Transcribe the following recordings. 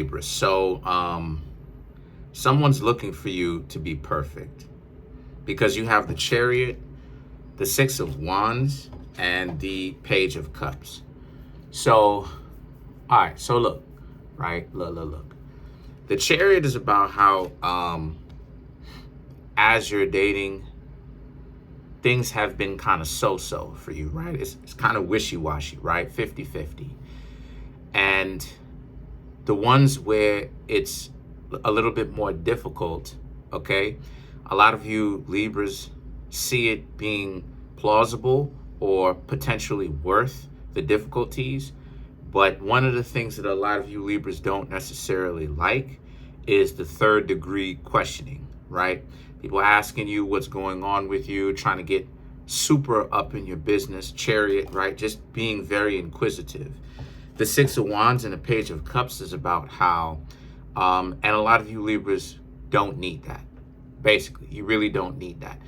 Libra. So someone's looking for you to be perfect because you have the Chariot, the Six of Wands, and the Page of Cups. So, all right, so look, right? Look. The Chariot is about how as you're dating, things have been kind of so-so for you, right? It's kind of wishy-washy, right? 50-50. And the ones where it's a little bit more difficult, okay? A lot of you Libras see it being plausible or potentially worth the difficulties. But one of the things that a lot of you Libras don't necessarily like is the third degree questioning, right? People asking you what's going on with you, trying to get super up in your business, Chariot, right? Just being very inquisitive. The Six of Wands and the Page of Cups is about how, and a lot of you Libras don't need that. Basically, you really don't need that.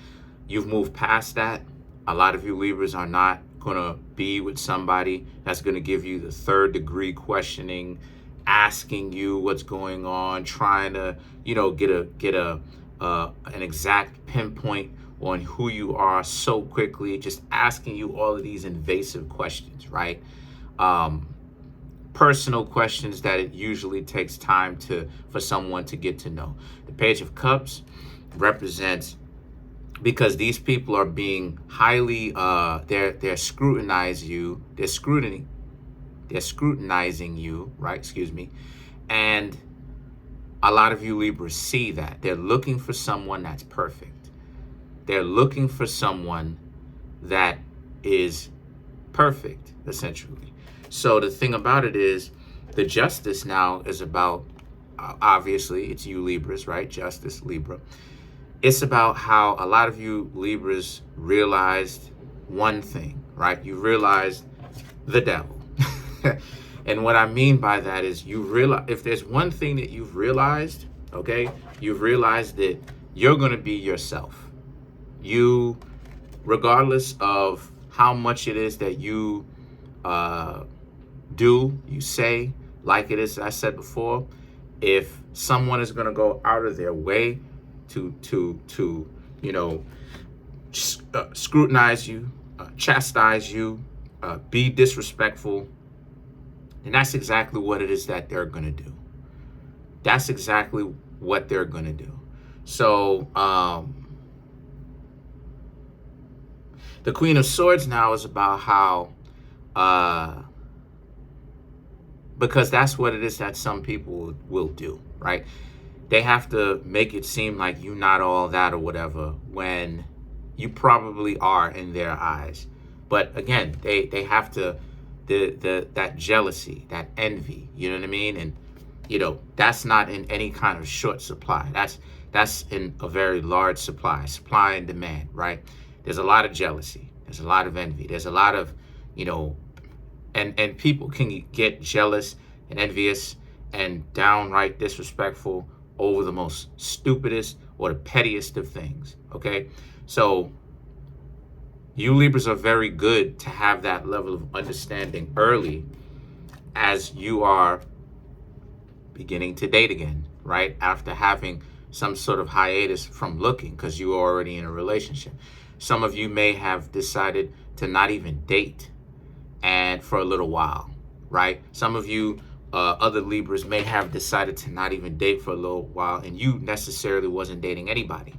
You've moved past that. A lot of you Libras are not going to be with somebody that's going to give you the third degree questioning, asking you what's going on, trying to, get an exact pinpoint on who you are so quickly, just asking you all of these invasive questions, right? Personal questions that it usually takes time for someone to get to know. The Page of Cups represents, because these people are being highly they're scrutinizing you, right? Excuse me. And a lot of you Libras see that. They're looking for someone that's perfect. They're looking for someone that is perfect, essentially. So the thing about it is, the Justice now is about, obviously, it's you Libras, right? Justice, Libra. It's about how a lot of you Libras realized one thing, right? You realized the devil. And what I mean by that is, you realize, if there's one thing that you've realized, okay, you've realized that you're going to be yourself. You, regardless of how much it is that you you say, like it is, I said before, if someone is going to go out of their way to scrutinize you, chastise you, be disrespectful, and that's exactly what it is that they're going to do. That's exactly what they're going to do. So the Queen of Swords now is about how, because that's what it is that some people will do, right? They have to make it seem like you're not all that or whatever, when you probably are in their eyes. But again, they have to, that jealousy, that envy, you know what I mean? And, that's not in any kind of short supply. That's in a very large supply and demand, right? There's a lot of jealousy. There's a lot of envy. There's a lot of, and people can get jealous and envious and downright disrespectful over the most stupidest or the pettiest of things, okay? So you Libras are very good to have that level of understanding early as you are beginning to date again, right? After having some sort of hiatus from looking, because you are already in a relationship. Some of you may have decided to not even date and for a little while, right? Some of you other Libras may have decided to not even date for a little while, and you necessarily wasn't dating anybody.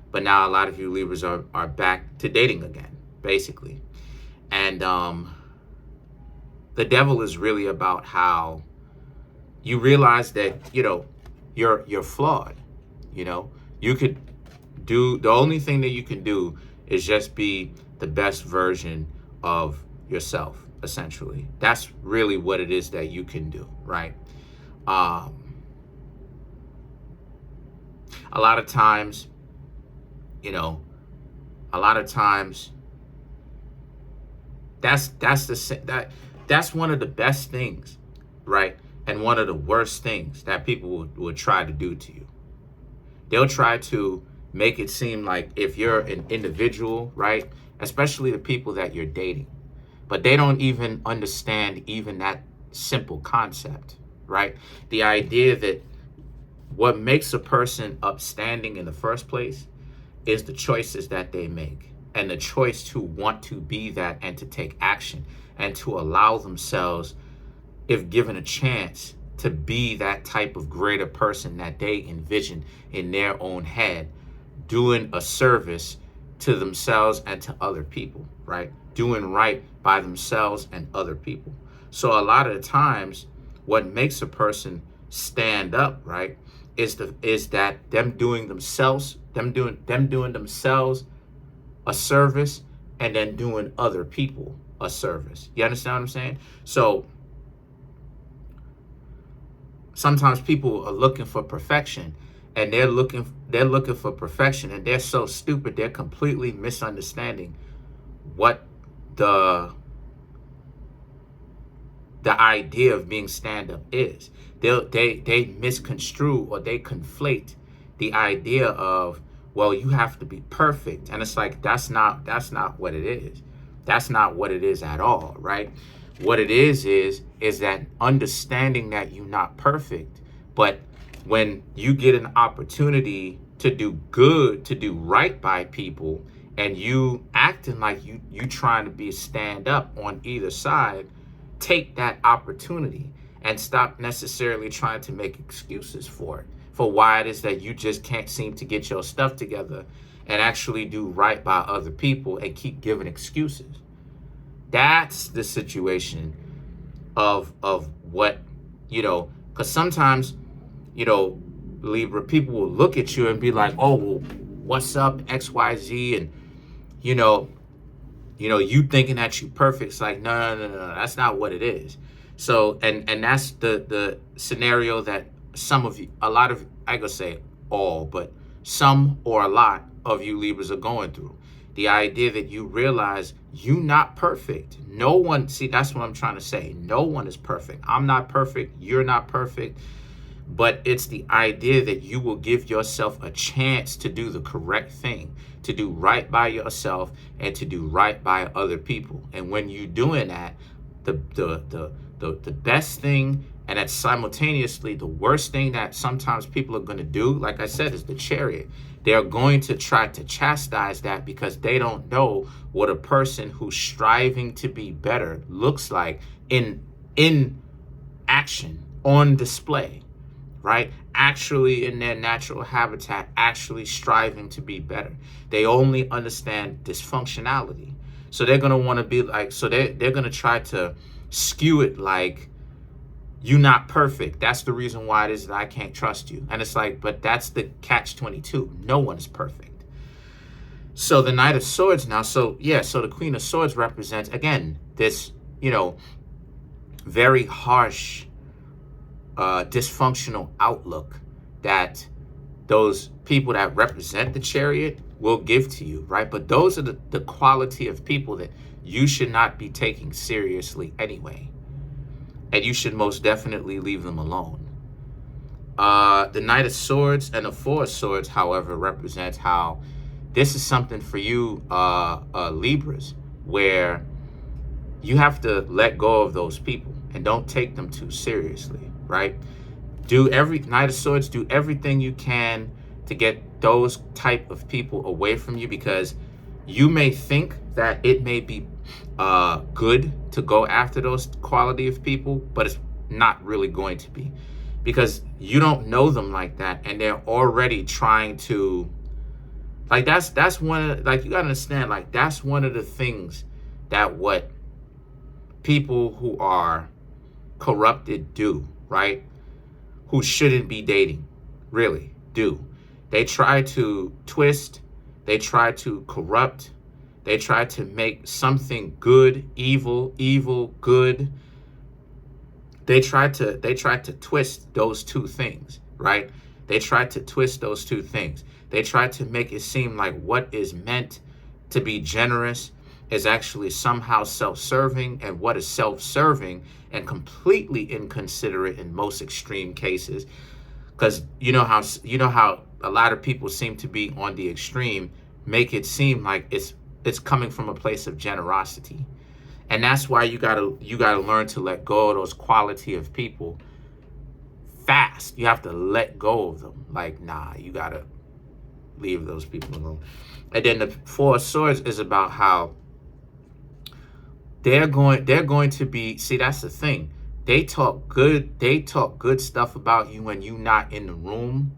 But now a lot of you Libras are back to dating again, basically. And the devil is really about how you realize that, you're flawed. You could do, the only thing that you can do is just be the best version of yourself, essentially. That's really what it is that you can do, right? A lot of times, that's one of the best things, right? And one of the worst things that people would try to do to you. They'll try to make it seem like if you're an individual, right? Especially the people that you're dating, but they don't even understand even that simple concept, right? The idea that what makes a person upstanding in the first place is the choices that they make, and the choice to want to be that and to take action and to allow themselves, if given a chance, to be that type of greater person that they envision in their own head, doing a service to themselves and to other people, right? Doing right by themselves and other people. So a lot of the times, what makes a person stand up, right, is that them doing themselves a service, and then doing other people a service. You understand what I'm saying? So sometimes people are looking for perfection, and they're looking for perfection, and they're so stupid, they're completely misunderstanding what the idea of being stand-up is. They misconstrue, or they conflate the idea of, well, you have to be perfect. And it's like, that's not what it is. That's not what it is at all, right? What it is that understanding that you're not perfect, but when you get an opportunity to do good, to do right by people, and you acting like you trying to be stand up on either side, take that opportunity and stop necessarily trying to make excuses for it, for why it is that you just can't seem to get your stuff together and actually do right by other people, and keep giving excuses. That's the situation of what, because sometimes, Libra, people will look at you and be like, oh, well, what's up, XYZ, and you thinking that you perfect. It's like, no, that's not what it is. So, and that's the scenario that I gonna say all, but some or a lot of you Libras are going through. The idea that you realize you're not perfect. No one, see, that's what I'm trying to say. No one is perfect. I'm not perfect. You're not perfect. But it's the idea that you will give yourself a chance to do the correct thing, to do right by yourself, and to do right by other people. And when you're doing that, the best thing, and that's simultaneously the worst thing that sometimes people are going to do, like I said, is the Chariot. They're going to try to chastise that, because they don't know what a person who's striving to be better looks like in action, on display. Right? Actually in their natural habitat, actually striving to be better. They only understand dysfunctionality. So they're going to want to be like, so they're going to try to skew it like, you're not perfect. That's the reason why it is that I can't trust you. And it's like, but that's the catch-22. No one is perfect. So the Knight of Swords now, so the Queen of Swords represents, again, this, very harsh, dysfunctional outlook that those people that represent the Chariot will give to you, right? But those are the quality of people that you should not be taking seriously anyway. And you should most definitely leave them alone. The Knight of Swords and the Four of Swords, however, represents how this is something for you, Libras, where you have to let go of those people and don't take them too seriously, right? Knight of Swords, do everything you can to get those type of people away from you, because you may think that it may be good to go after those quality of people, but it's not really going to be, because you don't know them like that, and they're already trying to, like, that's one of, like, you gotta understand, like, that's one of the things that what people who are corrupted do, right? Who shouldn't be dating, really do. They try to twist, they try to corrupt, they try to make something good, evil, good. They try to twist those two things, right? They try to twist those two things. They try to make it seem like what is meant to be generous is actually somehow self-serving, and what is self-serving and completely inconsiderate in most extreme cases. Because you know how a lot of people seem to be on the extreme, make it seem like it's coming from a place of generosity. And that's why you gotta learn to let go of those quality of people, fast. You have to let go of them. Like, nah, you gotta leave those people alone. And then the Four of Swords is about how they're going to be, see, that's the thing. They talk good stuff about you when you're not in the room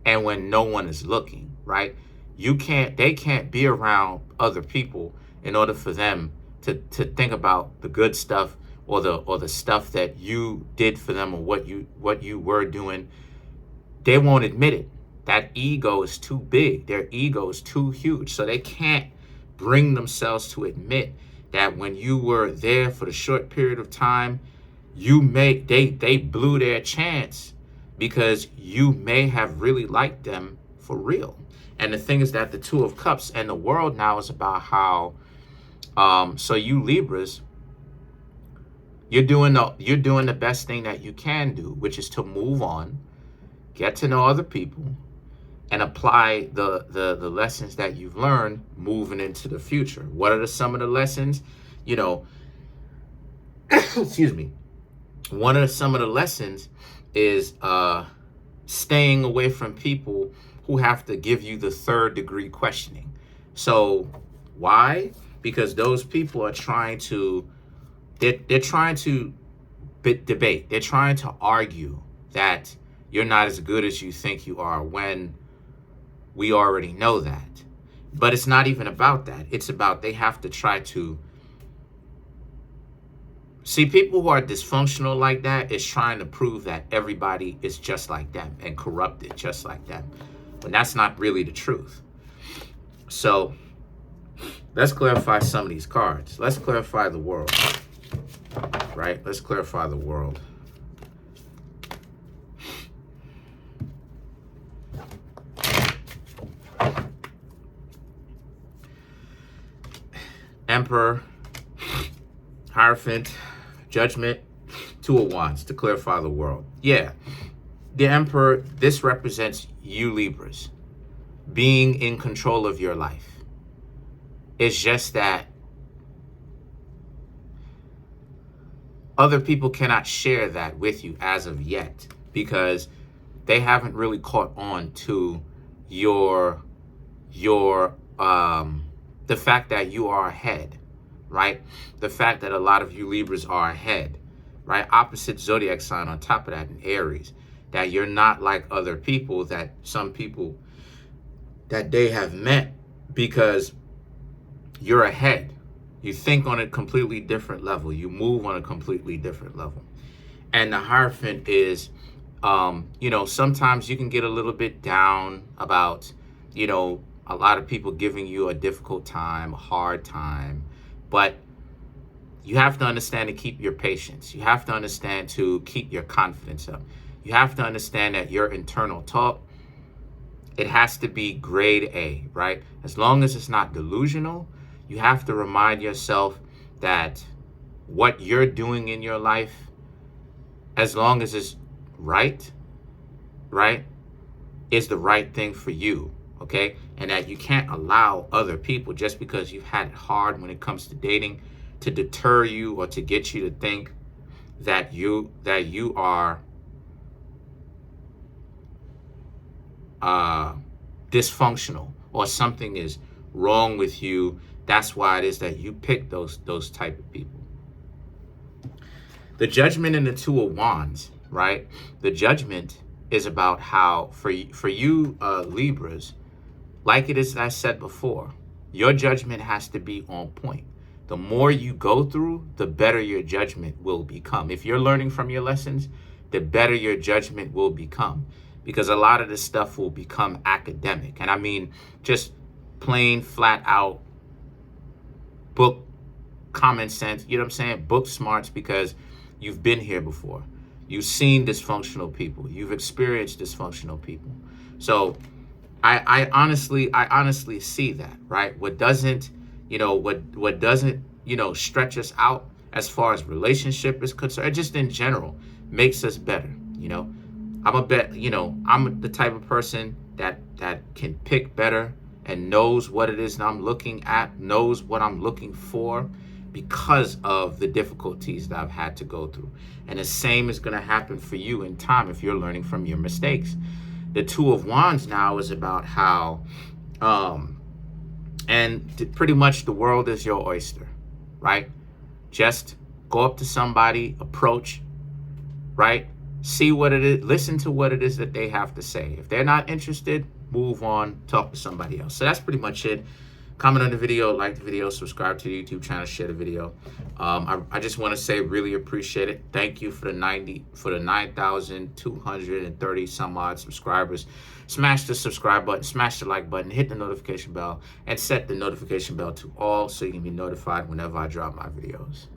and when no one is looking, right? They can't be around other people in order for them to think about the good stuff or the stuff that you did for them or what you were doing. They won't admit it. That ego is too big. Their ego is too huge. So they can't bring themselves to admit that when you were there for the short period of time, they blew their chance because you may have really liked them for real. And the thing is that the Two of Cups and the world now is about how, so you Libras, you're doing the best thing that you can do, which is to move on, get to know other people, and apply the lessons that you've learned moving into the future. What are some of the lessons? Excuse me. Some of the lessons is staying away from people who have to give you the third degree questioning. So why? Because those people are trying to, they're trying to debate. They're trying to argue that you're not as good as you think you are when we already know that. But it's not even about that. It's about they have to try to see people who are dysfunctional like that is trying to prove that everybody is just like them and corrupted just like them. But that's not really the truth. So let's clarify some of these cards. Let's clarify the world, right? Let's clarify the world. Emperor, Hierophant, Judgment, Two of Wands to clarify the world. Yeah, the Emperor, this represents you Libras being in control of your life. It's just that other people cannot share that with you as of yet because they haven't really caught on to the fact that you are ahead, right? The fact that a lot of you Libras are ahead, right? Opposite zodiac sign on top of that in Aries, that you're not like other people, that some people that they have met because you're ahead. You think on a completely different level. You move on a completely different level. And the Hierophant is, sometimes you can get a little bit down about, a lot of people giving you a difficult time, a hard time. But you have to understand to keep your patience. You have to understand to keep your confidence up. You have to understand that your internal talk, it has to be grade A, right? As long as it's not delusional, you have to remind yourself that what you're doing in your life, as long as it's right, is the right thing for you, okay? And that you can't allow other people, just because you've had it hard when it comes to dating, to deter you or to get you to think that you are dysfunctional or something is wrong with you. That's why it is that you pick those type of people. The Judgment and the Two of Wands, right? The Judgment is about how for you Libras, like it is I said before, your judgment has to be on point. The more you go through, the better your judgment will become. If you're learning from your lessons, the better your judgment will become, because a lot of this stuff will become academic. And I mean, just plain flat out book common sense, you know what I'm saying? Book smarts, because you've been here before. You've seen dysfunctional people. You've experienced dysfunctional people. So I honestly see that, right? What doesn't stretch us out as far as relationship is concerned, just in general, makes us better. I'm the type of person that can pick better and knows what it is that I'm looking at, knows what I'm looking for, because of the difficulties that I've had to go through. And the same is going to happen for you in time if you're learning from your mistakes. The Two of Wands now is about how, pretty much the world is your oyster, right? Just go up to somebody, approach, right? See what it is, listen to what it is that they have to say. If they're not interested, move on, talk to somebody else. So that's pretty much it. Comment on the video, like the video, subscribe to the YouTube channel, share the video. I just want to say really appreciate it. Thank you for the 9,230 some odd subscribers. Smash the subscribe button, smash the like button, hit the notification bell, and set the notification bell to all so you can be notified whenever I drop my videos.